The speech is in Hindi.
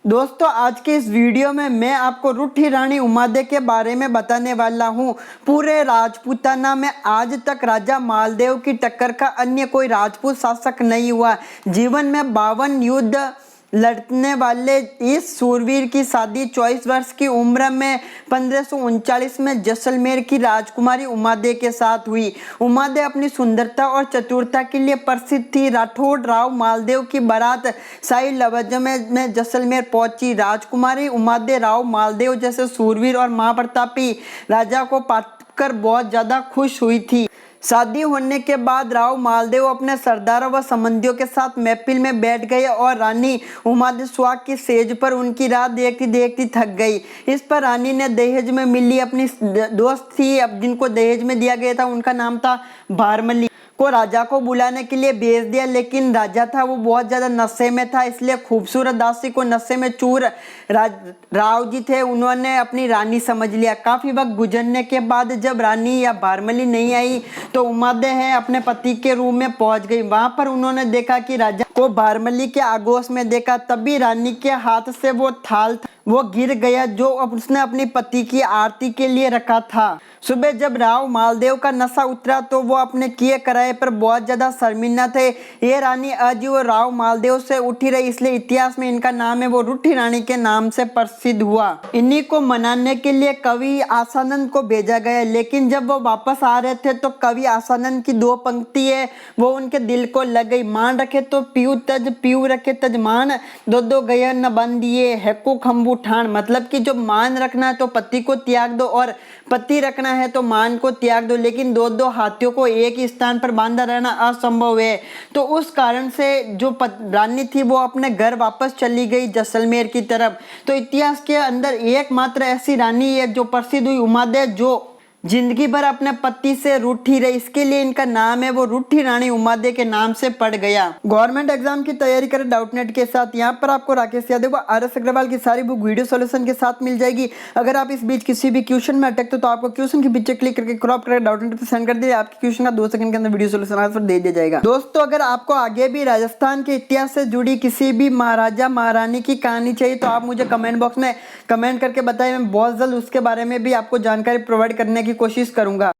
दोस्तों आज के इस वीडियो में मैं आपको रूठी रानी उमादे के बारे में बताने वाला हूँ। पूरे राजपूताना में आज तक राजा मालदेव की टक्कर का अन्य कोई राजपूत शासक नहीं हुआ। जीवन में 52 युद्ध लड़ने वाले इस सूरवीर की शादी 24 वर्ष की उम्र में 1539 में जैसलमेर की राजकुमारी उमादे के साथ हुई। उमादे अपनी सुंदरता और चतुरता के लिए प्रसिद्ध थी। राठौड़ राव मालदेव की बारात शाही लवजमे में जैसलमेर पहुंची। राजकुमारी उमादे राव मालदेव जैसे सूरवीर और महाप्रतापी राजा को पाकर बहुत ज्यादा खुश हुई थी। शादी होने के बाद राव मालदेव अपने सरदारों व संबंधियों के साथ महफिल में बैठ गए और रानी उमादे सुहाग की सेज पर उनकी राह देखती देखती थक गई। इस पर रानी ने दहेज में मिली अपनी दोस्त थी, अब जिनको दहेज में दिया गया था उनका नाम था भारमली, को राजा को बुलाने के लिए भेज दिया। लेकिन राजा था वो बहुत ज्यादा नशे में था, इसलिए खूबसूरत दासी को नशे में चूर राव जी थे उन्होंने अपनी रानी समझ लिया। काफी वक्त गुजरने के बाद जब रानी या भारमली नहीं आई तो उमादे है अपने पति के रूम में पहुंच गई। वहां पर उन्होंने देखा कि राजा को भारमली के आगोश में देखा। तभी रानी के हाथ से वो थाल वो गिर गया जो उसने अपनी पति की आरती के लिए रखा था। सुबह जब राव मालदेव का नशा उतरा तो वो अपने किए कराए पर बहुत ज्यादा शर्मिंदा थे। ये रानी अजीब राव मालदेव से उठी रही, इसलिए इतिहास में इनका नाम है वो रूठी रानी के नाम से प्रसिद्ध हुआ। इन्हीं को मनाने के लिए कवि आसानंद को भेजा गया, लेकिन जब वो वापस आ रहे थे तो कवि आसानंद की 2 पंक्ति है वो उनके दिल को लग गई। मान रखे तो पीऊ रखे तज मान, दो गया न बंदिए है को खम्बू ठान। मतलब कि जो मान रखना है तो पति को त्याग दो और पति रखना है तो मान को त्याग दो, लेकिन दो हाथियों को एक ही स्थान पर बांधा रहना असंभव है। तो उस कारण से जो रानी थी वो अपने घर वापस चली गई जैसलमेर की तरफ। तो इतिहास के अंदर एकमात्र ऐसी रानी है जो प्रसिद्ध हुई उमादे, जो जिंदगी भर अपने पति से रूठी रही, इसके लिए इनका नाम है वो रूठी रानी उमादे के नाम से पड़ गया। गवर्नमेंट एग्जाम की तैयारी करें डाउटनेट के साथ। यहाँ पर आपको राकेश यादव व RS अग्रवाल की सारी बुक वीडियो सॉल्यूशन के साथ मिल जाएगी। अगर आप इस बीच किसी भी क्वेश्चन में अटकते तो आपको क्वेश्चन के पीछे क्लिक करके क्रॉप करके डाउटनेट पे सेंड कर दिए, आपके क्वेश्चन का 2 सेकंड के अंदर वीडियो सॉल्यूशन आंसर दे दिया जाएगा। दोस्तों अगर आपको आगे भी राजस्थान के इतिहास से जुड़ी किसी भी महाराजा महारानी की कहानी चाहिए तो आप मुझे कमेंट बॉक्स में कमेंट करके बताएं। मैं बहुत जल्द उसके बारे में भी आपको जानकारी प्रोवाइड करने की कोशिश करूंगा।